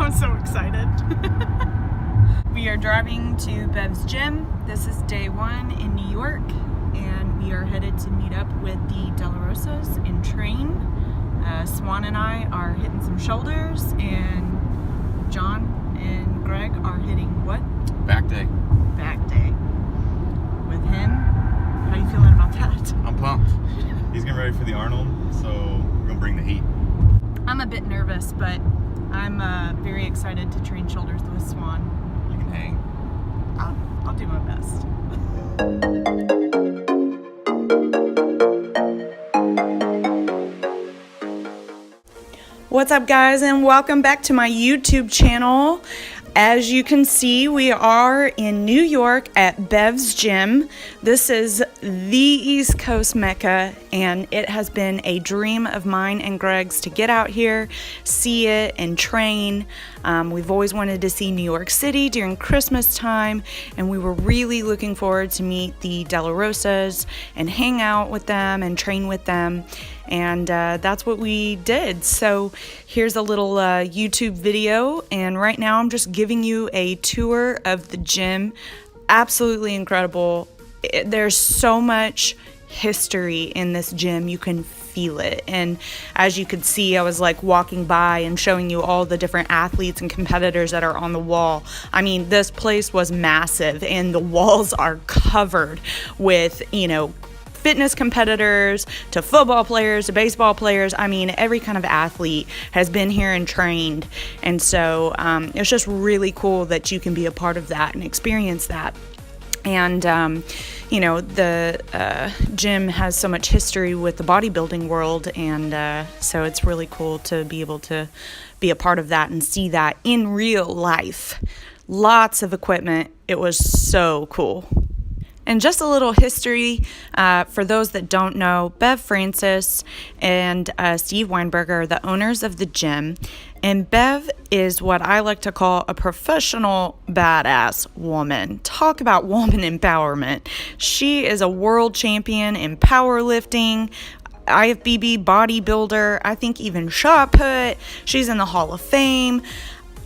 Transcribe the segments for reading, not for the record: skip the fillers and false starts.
I'm so excited. We are driving to Bev's gym. This is day one in New York, and we are headed to meet up with the Delarosas and train. Swan and I are hitting some shoulders, and John and Greg are hitting what? Back day. Back day. With him. How are you feeling about that? I'm pumped. He's getting ready for the Arnold, so we're gonna bring the heat. I'm a bit nervous, but I'm very excited to train shoulders with Swan. You can hang. I'll do my best. What's up, guys, and welcome back to my YouTube channel. As you can see, we are in New York at Bev's gym. This is the East Coast Mecca, and it has been a dream of mine and Greg's to get out here, see it, and train. We've always wanted to see New York City during Christmas time, and we were really looking forward to meet the Delarosas and hang out with them and train with them. And that's what we did. So here's a little YouTube video, and right now I'm just giving you a tour of the gym. Absolutely incredible. There's so much history in this gym. You can feel it. And as you could see, I was like walking by and showing you all the different athletes and competitors that are on the wall. I mean, this place was massive, and the walls are covered with, you know, fitness competitors to football players to baseball players. I mean, every kind of athlete has been here and trained. And so it's just really cool that you can be a part of that and experience that. And, you know, the gym has so much history with the bodybuilding world. And so it's really cool to be able to be a part of that and see that in real life. Lots of equipment. It was so cool. And just a little history for those that don't know, Bev Francis and Steve Weinberger are the owners of the gym. And Bev is what I like to call a professional badass woman. Talk about woman empowerment. She is a world champion in powerlifting, IFBB bodybuilder, I think even shot put. She's in the Hall of Fame.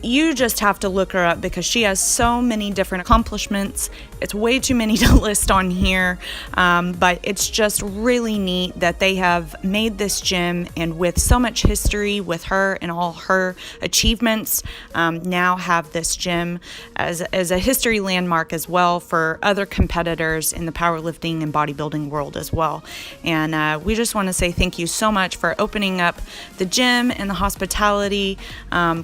You just have to look her up because she has so many different accomplishments. It's way too many to list on here, but it's just really neat that they have made this gym, and with so much history with her and all her achievements, now have this gym as a history landmark as well for other competitors in the powerlifting and bodybuilding world as well. And we just want to say thank you so much for opening up the gym and the hospitality.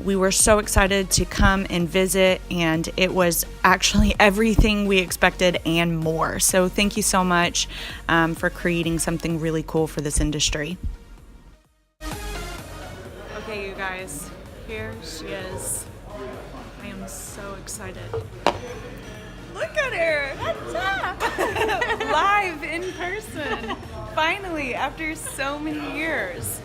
We were so excited to come and visit, and it was actually everything we expected and more. So thank you so much for creating something really cool for this industry. Okay, you guys, here she is. I am so excited. Look at her! What's up? Live in person. Finally, after so many years.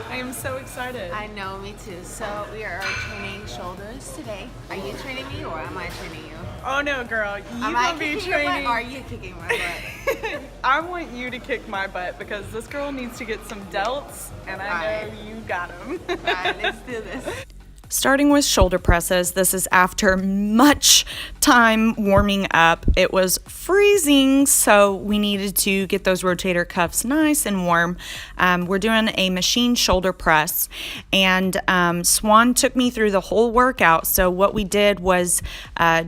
I am so excited. I know, me too. So we are training shoulders today. Are you training me or am I training you? Oh no, girl. Am I kicking your butt or are you kicking my butt? I want you to kick my butt because this girl needs to get some delts, and I know you got them. All right, let's do this. Starting with shoulder presses, this is after much time warming up. It was freezing, so we needed to get those rotator cuffs nice and warm. We're doing a machine shoulder press, and Swan took me through the whole workout. So what we did was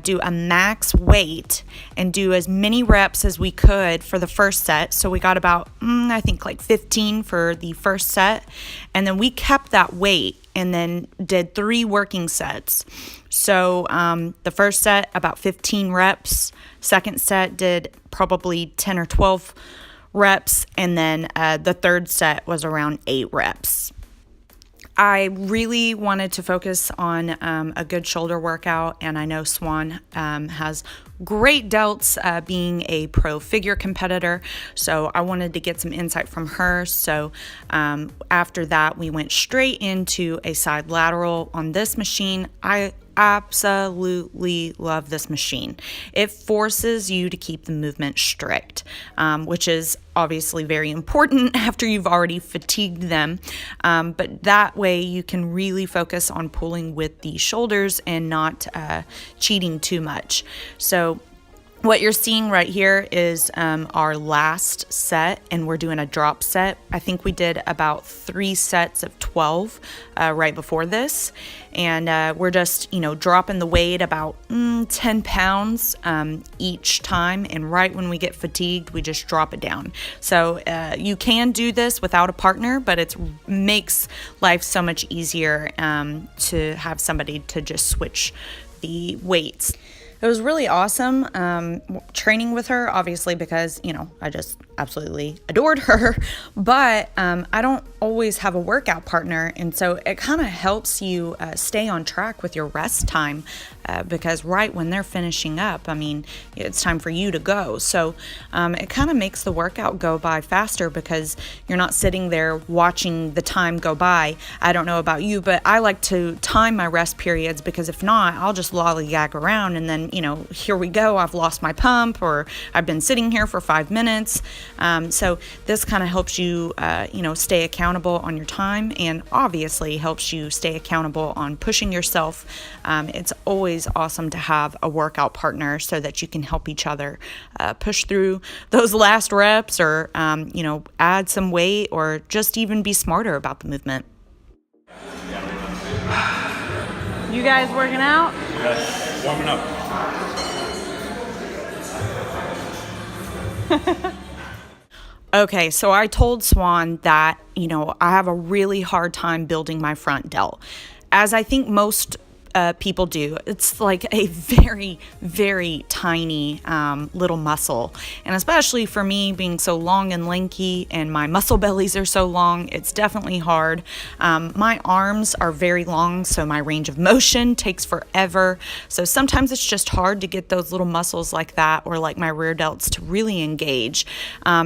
do a max weight and do as many reps as we could for the first set. So we got about, I think like 15 for the first set, and then we kept that weight and then did 3 working sets. So the first set, about 15 reps. Second set did probably 10 or 12 reps. And then the third set was around 8 reps. I really wanted to focus on a good shoulder workout, and I know Swan has great delts being a pro figure competitor, so I wanted to get some insight from her. So after that, we went straight into a side lateral on this machine. I absolutely love this machine. It forces you to keep the movement strict, which is obviously very important after you've already fatigued them. But that way you can really focus on pulling with the shoulders and not cheating too much. So what you're seeing right here is our last set, and we're doing a drop set. I think we did about 3 sets of 12 right before this, and we're just, dropping the weight about 10 pounds each time, and right when we get fatigued, we just drop it down. So you can do this without a partner, but it makes life so much easier to have somebody to just switch the weights. It was really awesome training with her, obviously, because, I just absolutely adored her. But I don't always have a workout partner. And so it kind of helps you stay on track with your rest time because right when they're finishing up, it's time for you to go. So it kind of makes the workout go by faster because you're not sitting there watching the time go by. I don't know about you, but I like to time my rest periods because if not, I'll just lollygag around and then here we go, I've lost my pump or I've been sitting here for 5 minutes. So this kind of helps you, stay accountable on your time and obviously helps you stay accountable on pushing yourself. It's always awesome to have a workout partner so that you can help each other push through those last reps or, add some weight or just even be smarter about the movement. You guys working out? Yes, warming up. Okay, so I told Swan that, I have a really hard time building my front delt. As I think most people do. It's like a very, very tiny little muscle. And especially for me being so long and lanky and my muscle bellies are so long, it's definitely hard. My arms are very long, so my range of motion takes forever. So sometimes it's just hard to get those little muscles like that or like my rear delts to really engage.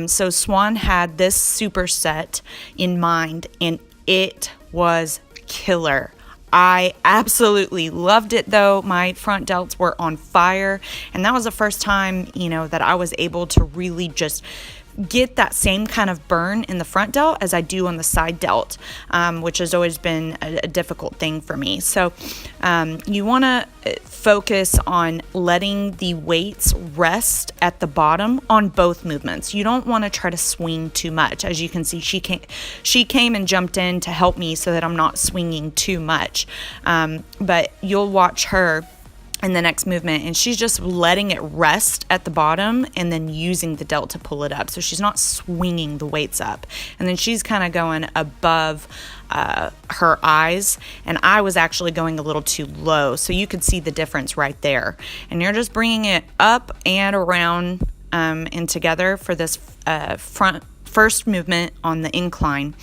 So Swan had this superset in mind and it was killer. I absolutely loved it though. My front delts were on fire. And that was the first time, that I was able to really just get that same kind of burn in the front delt as I do on the side delt, which has always been a difficult thing for me. So you want to focus on letting the weights rest at the bottom on both movements. You don't want to try to swing too much. As you can see, she came and jumped in to help me so that I'm not swinging too much. But you'll watch her in the next movement and she's just letting it rest at the bottom and then using the delt to pull it up. So she's not swinging the weights up. And then she's kind of going above her eyes, and I was actually going a little too low. So you could see the difference right there. And you're just bringing it up and around and together for this first movement on the incline.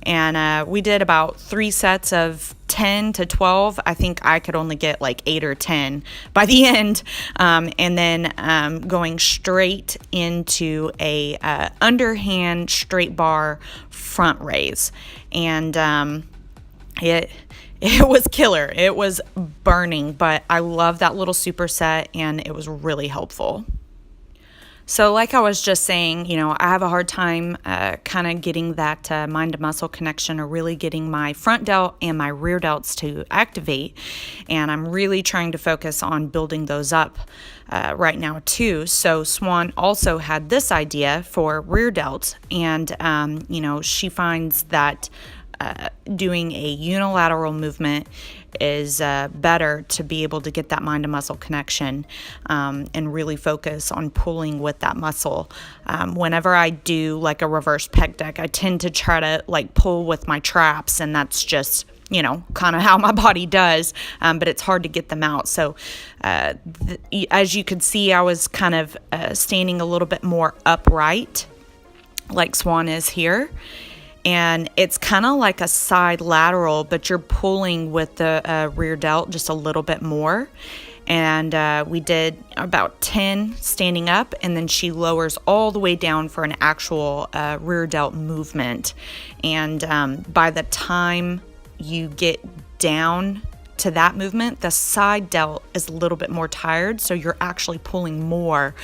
And we did about 3 sets of 10 to 12. I think I could only get like 8 or 10 by the end. And then going straight into a underhand straight bar front raise. And it was killer. It was burning, but I love that little superset and it was really helpful. So like I was just saying, I have a hard time kind of getting that mind-to-muscle connection or really getting my front delt and my rear delts to activate. And I'm really trying to focus on building those up right now too. So Swan also had this idea for rear delts. And, she finds that doing a unilateral movement is better to be able to get that mind to muscle connection and really focus on pulling with that muscle. Whenever I do like a reverse pec deck, I tend to try to like pull with my traps, and that's just kind of how my body does, but it's hard to get them out. So as you could see, I was kind of standing a little bit more upright like Swan is here. And it's kind of like a side lateral, but you're pulling with the rear delt just a little bit more. And we did about 10 standing up, and then she lowers all the way down for an actual rear delt movement. And by the time you get down to that movement, the side delt is a little bit more tired, so you're actually pulling more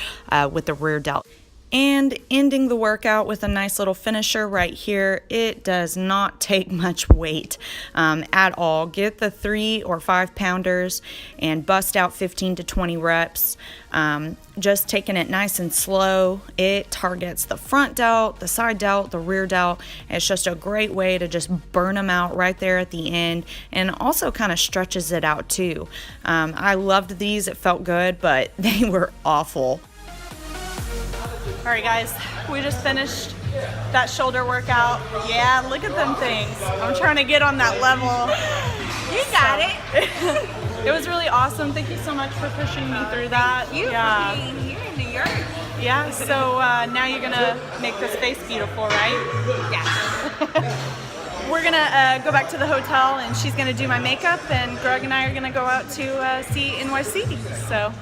with the rear delt. And ending the workout with a nice little finisher right here. It does not take much weight at all. Get the 3 or 5 pounders and bust out 15 to 20 reps. Just taking it nice and slow. It targets the front delt, the side delt, the rear delt. It's just a great way to just burn them out right there at the end, and also kind of stretches it out too. I loved these. It felt good, but they were awful. All right, guys, we just finished that shoulder workout. Yeah, look at them things. I'm trying to get on that level. You got it. It was really awesome. Thank you so much for pushing me through that. You for being here in New York. Yeah, so now you're gonna make this face beautiful, right? Yeah. We're gonna go back to the hotel, and she's gonna do my makeup, and Greg and I are gonna go out to see NYC, so.